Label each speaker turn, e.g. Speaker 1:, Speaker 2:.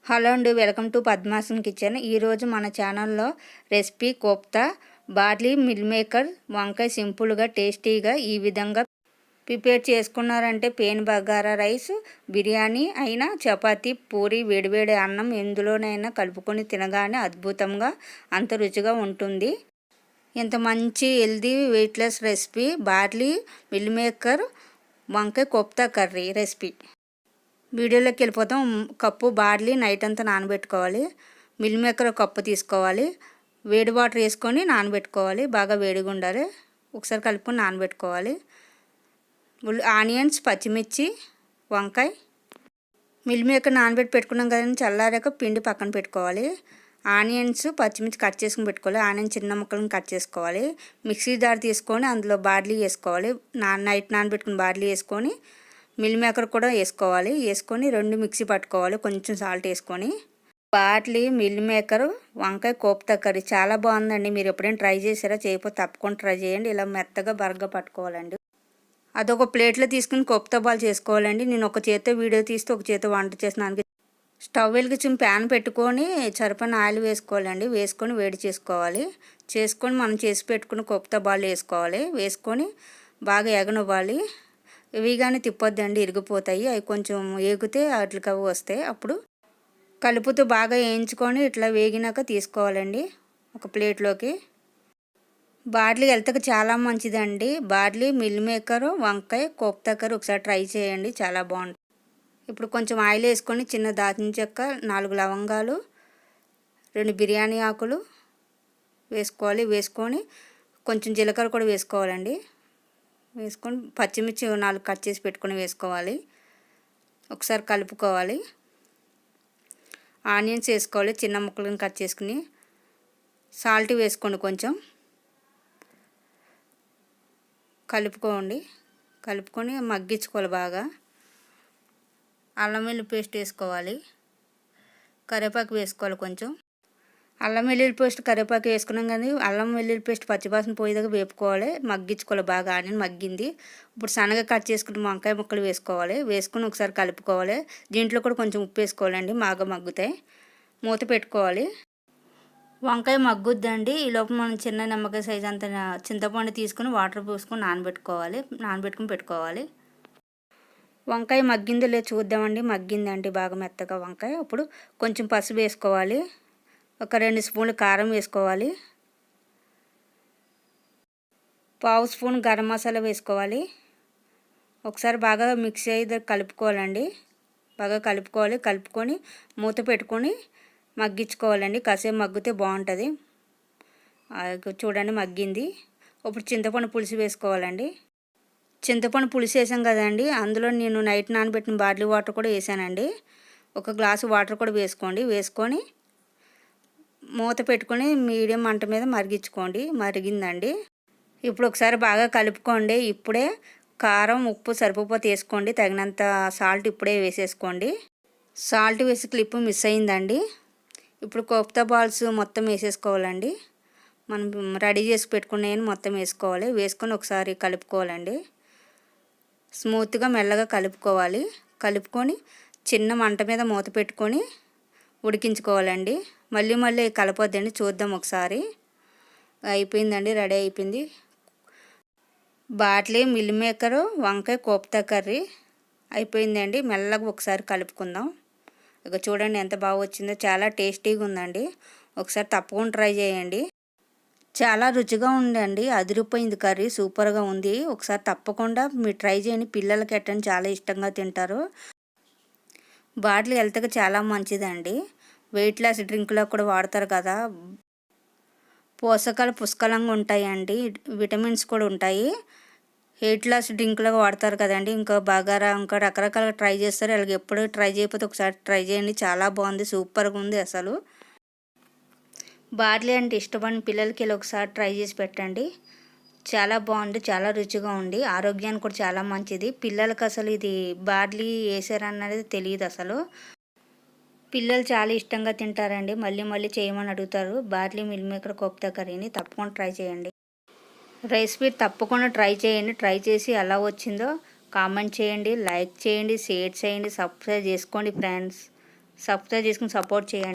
Speaker 1: Hello అండి, welcome to పద్మాసన్ kitchen. ఈరోజు మన ఛానల్లో recipe kofta barley meal maker వంకాయ సింపుల్గా టేస్టీగా ఈ విధంగా ప్రిపేర్ చేసుకున్నారంటే పేన్ బగారా రైస్, బిర్యానీ అయినా, చపాతీ, పూరి, వేడివేడి అన్నం ఎందులోనైనా కలుపుకొని తినగానే అద్భుతంగా అంత రుచిగా ఉంటుంది. ఇంత మంచి healthy weightless recipe barley meal maker వంకాయ కోప్తా కర్రీ రెసిపీ. వీడియోలోకి వెళ్ళిపోతాం. కప్పు బార్లీ నైట్ అంతా నానబెట్టుకోవాలి. మిల్ మేకర్ కప్పు తీసుకోవాలి. వేడి వాటర్ వేసుకొని నానబెట్టుకోవాలి. బాగా వేడిగా ఉండాలి. ఒకసారి కలుపుకొని నానబెట్టుకోవాలి. ఆనియన్స్, పచ్చిమిర్చి, వంకాయ, మిల్ మేకర్ నానబెట్టి పెట్టుకున్నాం కదండి. చల్లారాక పిండి పక్కన పెట్టుకోవాలి. ఆనియన్స్, పచ్చిమిర్చి కట్ చేసుకుని పెట్టుకోవాలి. ఆనియన్స్ చిన్న ముక్కలను కట్ చేసుకోవాలి. మిక్సీ జార్ తీసుకొని అందులో బార్లీ వేసుకోవాలి. నైట్ నానబెట్టుకుని బార్లీ వేసుకొని మిల్ మేకర్ కూడా వేసుకోవాలి. వేసుకొని రెండు మిక్సీ పట్టుకోవాలి. కొంచెం సాల్ట్ వేసుకొని బార్లీ మిల్ మేకర్ వంకాయ కోప్తా కర్రీ చాలా బాగుందండి. మీరు ఎప్పుడైనా ట్రై చేసారా? చేయకపోతే తప్పకుండా ట్రై చేయండి. ఇలా మెత్తగా బరగ్గా పట్టుకోవాలండి. అదొక ప్లేట్లో తీసుకుని కోప్తా బాల్ చేసుకోవాలండి. నేను ఒక చేత్తో వీడియో తీస్తే ఒక చేత్తో వంట చేసినానికి స్టవ్ వెలిగించి ప్యాన్ పెట్టుకొని సరిపడిన ఆయిల్ వేసుకోవాలండి. వేసుకొని వేడి చేసుకోవాలి. చేసుకొని మనం చేసి పెట్టుకుని కోప్తా బాల్ వేసుకోవాలి. వేసుకొని బాగా ఎగనివ్వాలి. ఇవి కానీ తిప్పొద్దండి, ఇరిగిపోతాయి. అవి కొంచెం ఏగితే వాటికి అవి వస్తాయి. అప్పుడు కలుపుతూ బాగా వేయించుకొని ఇట్లా వేగినాక తీసుకోవాలండి ఒక ప్లేట్లోకి. బార్లీ హెల్త్కి చాలా మంచిదండి. బార్లీ మిల్ మేకర్ వంకాయ కోప్తా కర్రీ ఒకసారి ట్రై చేయండి, చాలా బాగుంటుంది. ఇప్పుడు కొంచెం ఆయిల్ వేసుకొని చిన్న దాల్చిన చెక్క, 4 లవంగాలు, 2 బిర్యానీ ఆకులు వేసుకోవాలి. వేసుకొని కొంచెం జీలకర్ర కూడా వేసుకోవాలండి. వేసుకొని పచ్చిమిర్చి 4 కట్ చేసి పెట్టుకొని వేసుకోవాలి. ఒకసారి కలుపుకోవాలి. ఆనియన్స్ వేసుకోవాలి చిన్న ముక్కలను కట్ చేసుకుని. సాల్ట్ వేసుకోండి కొంచెం. కలుపుకొని మగ్గించుకోవాలి బాగా. అల్లం వెల్లుల్లి పేస్ట్ వేసుకోవాలి. కరివేపాకు వేసుకోవాలి కొంచెం. అల్లం వెల్లుల్లి పేస్ట్ కరివేపాకు వేసుకున్నాం కానీ అల్లం వెల్లుల్లి పేస్ట్ పచ్చివాసన పోయేదాకా వేపుకోవాలి. మగ్గించుకోవాలి బాగా. ఆనియన్ మగ్గింది. ఇప్పుడు సన్నగా కట్ చేసుకుని వంకాయ ముక్కలు వేసుకోవాలి. వేసుకుని ఒకసారి కలుపుకోవాలి. దీంట్లో కూడా కొంచెం ఉప్పు వేసుకోవాలండి, బాగా మగ్గుతాయి. మూత పెట్టుకోవాలి. వంకాయ మగ్గుద్దండి. ఈలోపు మనం చిన్న నిమ్మకాయ సైజ్ అంత చింతపండు తీసుకుని వాటర్ పోసుకొని నానబెట్టుకుని పెట్టుకోవాలి. వంకాయ మగ్గిందో లేదు చూద్దామండి. మగ్గిందండి బాగా మెత్తగా వంకాయ. ఇప్పుడు కొంచెం పసుపు వేసుకోవాలి. ఒక 2 స్పూన్లు కారం వేసుకోవాలి. 1/2 స్పూన్ గరం మసాలా వేసుకోవాలి. ఒకసారి బాగా మిక్స్ అయ్యి కలుపుకోవాలండి. బాగా కలుపుకొని మూత పెట్టుకొని మగ్గించుకోవాలండి. కాసేపు మగ్గితే బాగుంటుంది. చూడండి మగ్గింది. ఇప్పుడు చింతపండు పులుసు వేసుకోవాలండి. చింతపండు పులుసు వేసాం కదండి, అందులో నేను నైట్ నానబెట్టిన బార్లీ వాటర్ కూడా వేసానండి. 1 గ్లాసు వాటర్ కూడా వేసుకొని మూత పెట్టుకొని మీడియం మంట మీద మరిగించుకోండి. మరిగిందండి. ఇప్పుడు ఒకసారి బాగా కలుపుకోండి. ఇప్పుడే కారం, ఉప్పు సరిపోతే వేసుకోండి. తగినంత సాల్ట్ ఇప్పుడే వేసేసుకోండి. సాల్ట్ వేసి క్లిప్ మిస్ అయిందండి. ఇప్పుడు కోప్తా బాల్స్ మొత్తం వేసేసుకోవాలండి. మనం రెడీ చేసి పెట్టుకునేవి మొత్తం వేసుకోవాలి. వేసుకొని ఒకసారి కలుపుకోవాలండి. స్మూత్గా మెల్లగా కలుపుకొని చిన్న మంట మీద మూత పెట్టుకొని ఉడికించుకోవాలండి. మళ్ళీ కలపొద్దండి. చూద్దాం ఒకసారి. అయిపోయిందండి, రెడీ అయిపోయింది. బార్లీ మిల్ మేకర్ వంకాయ కోప్తా కర్రీ అయిపోయిందండి. మెల్లగా ఒకసారి కలుపుకుందాం. ఇక చూడండి ఎంత బాగా వచ్చిందో. చాలా టేస్టీగా ఉందండి. ఒకసారి తప్పకుండా ట్రై చేయండి. చాలా రుచిగా ఉందండి. అదిరిపోయింది కర్రీ, సూపర్గా ఉంది. ఒకసారి తప్పకుండా మీరు ట్రై చేయండి. పిల్లలకి ఎట్టని చాలా ఇష్టంగా తింటారు. బార్లీ హెల్త్కి చాలా మంచిదండి. వెయిట్ లాస్ డ్రింక్లో కూడా వాడతారు కదా. పోషకాలు పుష్కలంగా ఉంటాయండి. విటమిన్స్ కూడా ఉంటాయి. వెయిట్ లాస్ డ్రింక్లో వాడతారు కదండి. ఇంకా బగారా, ఇంకా రకరకాలుగా ట్రై చేస్తారు. అలాగే ఎప్పుడు ట్రై చేయకపోతే ఒకసారి ట్రై చేయండి. చాలా బాగుంది, సూపర్గా ఉంది అసలు. బార్లీ అంటే ఇష్టపడిన పిల్లలకి ఇలా ఒకసారి ట్రై చేసి పెట్టండి. చాలా బాగుంది, చాలా రుచిగా ఉంది. ఆరోగ్యానికి కూడా చాలా మంచిది. పిల్లలకి అసలు ఇది బార్లీ వేసారన్నది తెలియదు అసలు. పిల్లలు చాలా ఇష్టంగా తింటారండి. మళ్ళీ చేయమని అడుగుతారు. బార్లీ మిల్ మేకర్ కోప్తా కర్రీని తప్పకుండా ట్రై చేయండి. రెసిపీ తప్పకుండా ట్రై చేయండి. ట్రై చేసి ఎలా వచ్చిందో కామెంట్ చేయండి, లైక్ చేయండి, షేర్ చేయండి, సబ్స్క్రైబ్ చేసుకోండి ఫ్రెండ్స్. సబ్స్క్రైబ్ చేసుకుని సపోర్ట్ చేయండి.